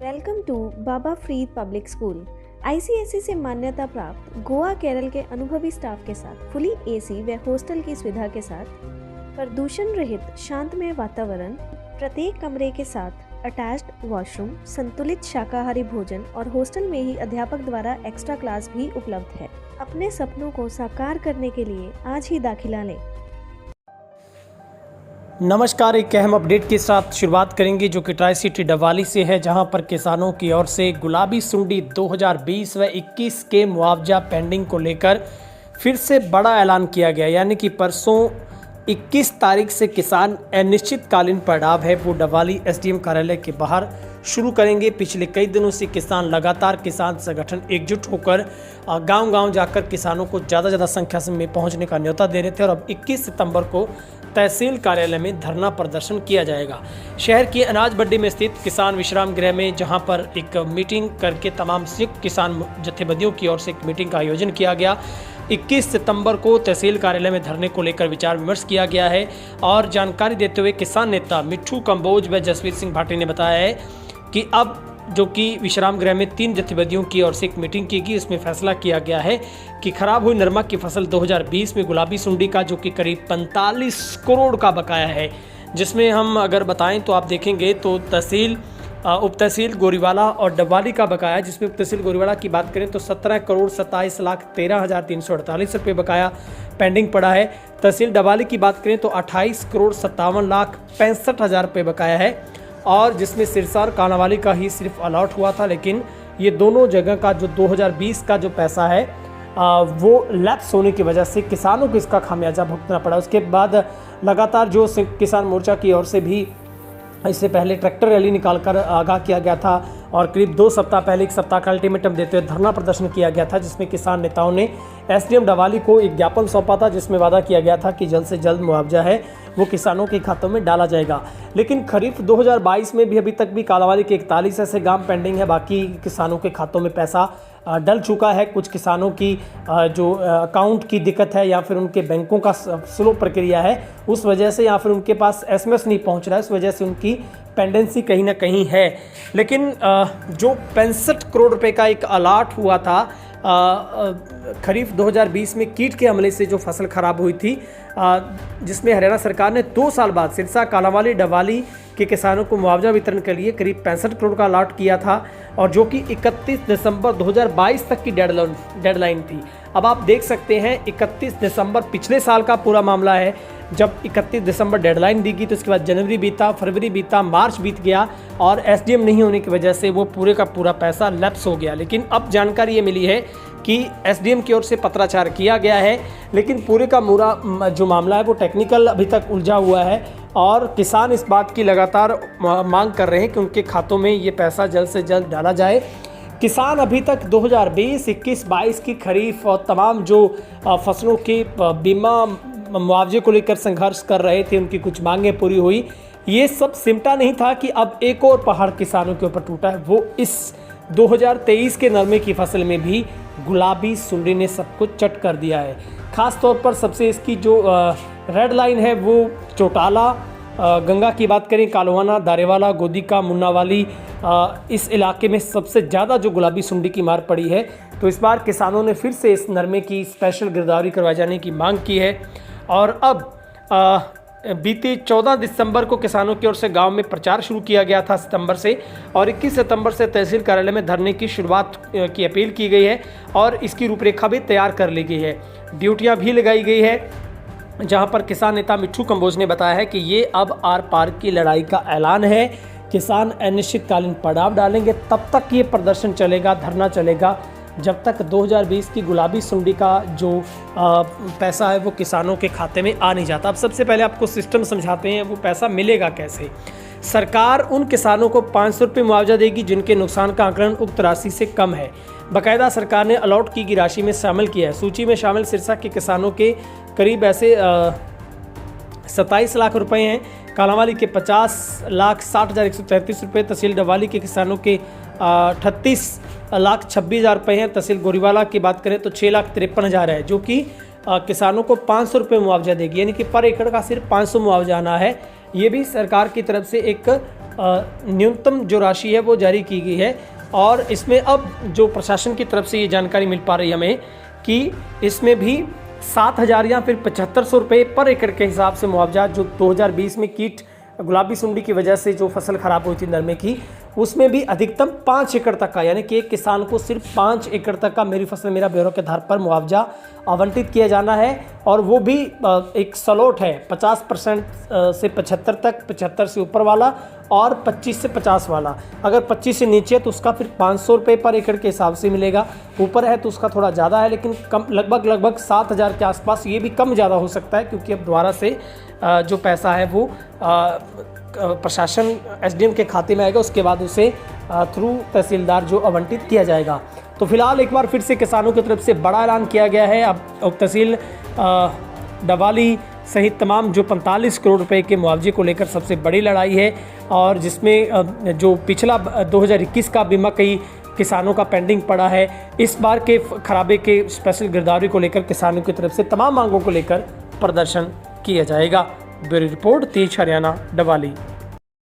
Welcome to Baba Farid public school. ICSE से मान्यता प्राप्त गोवा केरल के अनुभवी स्टाफ के साथ फुली एसी व हॉस्टल की सुविधा के साथ प्रदूषण रहित शांतमय वातावरण, प्रत्येक कमरे के साथ अटैच्ड वॉशरूम, संतुलित शाकाहारी भोजन और हॉस्टल में ही अध्यापक द्वारा एक्स्ट्रा क्लास भी उपलब्ध है। अपने सपनों को साकार करने के लिए आज ही दाखिला लें। नमस्कार, एक अहम अपडेट के साथ शुरुआत करेंगे जो कि ट्राई सिटी डवाली से है, जहां पर किसानों की ओर से गुलाबी सुंडी 2020 व 21 के मुआवजा पेंडिंग को लेकर फिर से बड़ा ऐलान किया गया। यानी कि परसों 21 तारीख से किसान अनिश्चितकालीन पड़ाव है वो डवाली एसडीएम कार्यालय के बाहर शुरू करेंगे। पिछले कई दिनों से किसान लगातार किसान संगठन एकजुट होकर गांव-गांव जाकर किसानों को ज़्यादा संख्या में पहुंचने का न्योता दे रहे थे और अब 21 सितंबर को तहसील कार्यालय में धरना प्रदर्शन किया जाएगा। शहर की अनाज मंडी में स्थित किसान विश्राम गृह में, जहां पर एक मीटिंग करके तमाम संयुक्त किसान जत्थेबंदियों की ओर से एक मीटिंग का आयोजन किया गया। 21 सितंबर को तहसील कार्यालय में धरने को लेकर विचार विमर्श किया गया है। और जानकारी देते हुए किसान नेता मिट्ठू कंबोज व जसवीर सिंह भाटी ने बताया है कि अब जो कि विश्राम गृह में 3 जत्थेबंदियों की ओर से एक मीटिंग की गई, इसमें फैसला किया गया है कि खराब हुई नरमा की फसल 2020 में गुलाबी सुंडी का जो कि करीब 45 करोड़ का बकाया है, जिसमें हम अगर बताएं तो आप देखेंगे तो तहसील उप तहसील गोरीवाला और डवाली का बकाया, जिसमें उप तहसील गोरीवाला की बात करें तो 17 करोड़ 27 लाख 13,348 रुपये बकाया पेंडिंग पड़ा है। तहसील डवाली की बात करें तो 28 करोड़ 57 लाख 65,000 रुपये बकाया है, और जिसमें सिरसा और कानावाली का ही सिर्फ अलॉट हुआ था। लेकिन ये दोनों जगह का जो 2020 का जो पैसा है वो लैप्स होने की वजह से किसानों को इसका खामियाजा भुगतना पड़ा। उसके बाद लगातार जो किसान मोर्चा की ओर से भी इससे पहले ट्रैक्टर रैली निकालकर आगाह किया गया था और करीब 2 सप्ताह पहले 1 सप्ताह का अल्टीमेटम देते हुए धरना प्रदर्शन किया गया था, जिसमें किसान नेताओं ने एसडीएम डवाली को एक ज्ञापन सौंपा था, जिसमें वादा किया गया था कि जल्द से जल्द मुआवजा है वो किसानों के खातों में डाला जाएगा। लेकिन खरीफ 2022 में भी अभी तक भी कालावाली के 41 ऐसे गांव पेंडिंग है। बाकी किसानों के खातों में पैसा डल चुका है। कुछ किसानों की जो अकाउंट की दिक्कत है या फिर उनके बैंकों का स्लो प्रक्रिया है उस वजह से, या फिर उनके पास एसएमएस नहीं पहुंच रहा है, उस वजह से उनकी पेंडेंसी कहीं ना कहीं है। लेकिन जो 65 करोड़ रुपए का एक अलॉट हुआ था खरीफ 2020 में कीट के हमले से जो फसल खराब हुई थी, जिसमें हरियाणा सरकार ने 2 साल बाद सिरसा कालावाली डवाली के किसानों को मुआवजा वितरण के लिए करीब 65 करोड़ का अलॉट किया था, और जो कि 31 दिसंबर 2022 तक की डेडलाइन थी। अब आप देख सकते हैं 31 दिसंबर पिछले साल का पूरा मामला है, जब 31 दिसंबर डेडलाइन दी गई तो उसके बाद जनवरी बीता, फरवरी बीता, मार्च बीत गया और एसडीएम नहीं होने की वजह से वो पूरे का पूरा पैसा लैप्स हो गया। लेकिन अब जानकारी ये मिली है कि एसडीएम की ओर से पत्राचार किया गया है, लेकिन पूरे का पूरा जो मामला है वो टेक्निकल अभी तक उलझा हुआ है और किसान इस बात की लगातार मांग कर रहे हैं कि उनके खातों में ये पैसा जल्द से जल्द डाला जाए। किसान अभी तक 2020, 21, 22 की खरीफ और तमाम जो फसलों के बीमा मुआवजे को लेकर संघर्ष कर रहे थे, उनकी कुछ मांगें पूरी हुई। ये सब सिमटा नहीं था कि अब एक और पहाड़ किसानों के ऊपर टूटा है, वो इस 2023 के नरमे की फसल में भी गुलाबी सुंडी ने सब कुछ चट कर दिया है। खास तौर पर सबसे इसकी जो रेड लाइन है वो चौटाला गंगा की बात करें, कालोवाना, दारेवाला, गोदिका, मुन्नावाली, इस इलाके में सबसे ज़्यादा जो गुलाबी सुंडी की मार पड़ी है। तो इस बार किसानों ने फिर से इस नरमे की स्पेशल गिरदावरी करवाए जाने की मांग की है। और अब बीते 14 दिसंबर को किसानों की ओर से गांव में प्रचार शुरू किया गया था सितंबर से, और 21 सितंबर से तहसील कार्यालय में धरने की शुरुआत की अपील की गई है और इसकी रूपरेखा भी तैयार कर ली गई है। ड्यूटियां भी लगाई गई है, जहां पर किसान नेता मिट्ठू कंबोज ने बताया है कि ये अब आर पार की लड़ाई का ऐलान है। किसान अनिश्चितकालीन पड़ाव डालेंगे, तब तक ये प्रदर्शन चलेगा, धरना चलेगा, जब तक 2020 की गुलाबी सुंडी का जो पैसा है वो किसानों के खाते में आ नहीं जाता। अब सबसे पहले आपको सिस्टम समझाते हैं, वो पैसा मिलेगा कैसे। सरकार उन किसानों को 500 रुपये मुआवजा देगी जिनके नुकसान का आंकलन उक्त राशि से कम है। बाकायदा सरकार ने अलॉट की गई राशि में शामिल किया है। सूची में शामिल सिरसा के किसानों के करीब ऐसे 27 लाख रुपए हैं, कालावाली के 50,60,133 रुपये, तहसील डवाली के किसानों के 38,56,000 रुपये हैं। तहसील गोरीवाला की बात करें तो 6,53,000 है, जो कि किसानों को 500 रुपये मुआवजा देगी, यानी कि पर एकड़ का सिर्फ 500 मुआवजा आना है। ये भी सरकार की तरफ से एक न्यूनतम जो राशि है वो जारी की गई है। और इसमें अब जो प्रशासन की तरफ से ये जानकारी मिल पा रही है हमें कि इसमें भी 7,000 या फिर 7,500 रुपये पर एकड़ के हिसाब से मुआवजा, जो 2020 में कीट गुलाबी सुंडी की वजह से जो फसल खराब हुई थी नरमे की, उसमें भी अधिकतम 5 एकड़ तक का, यानी कि एक किसान को सिर्फ 5 एकड़ तक का मेरी फसल मेरा ब्यौरा के आधार पर मुआवजा आवंटित किया जाना है। और वो भी एक स्लॉट है 50% से 75 तक, 75 से ऊपर वाला और 25 से 50 वाला। अगर 25 से नीचे है तो उसका फिर 500 रुपये पर एकड़ के हिसाब से मिलेगा, ऊपर है तो उसका थोड़ा ज़्यादा है, लेकिन कम लगभग 7,000 के आसपास। ये भी कम ज़्यादा हो सकता है क्योंकि अब दोबारा से जो पैसा है वो प्रशासन एसडीएम के खाते में आएगा, उसके बाद उसे थ्रू तहसीलदार जो आवंटित किया जाएगा। तो फिलहाल एक बार फिर से किसानों की तरफ से बड़ा ऐलान किया गया है। अब उप तहसील डवाली सहित तमाम जो 45 करोड़ रुपए के मुआवजे को लेकर सबसे बड़ी लड़ाई है, और जिसमें जो पिछला 2021 का बीमा कई किसानों का पेंडिंग पड़ा है, इस बार के खराबे के स्पेशल गिरदावरी को लेकर किसानों की तरफ से तमाम मांगों को लेकर प्रदर्शन किया जाएगा। ब्यूरो रिपोर्ट, तेज हरियाणा, डवाली।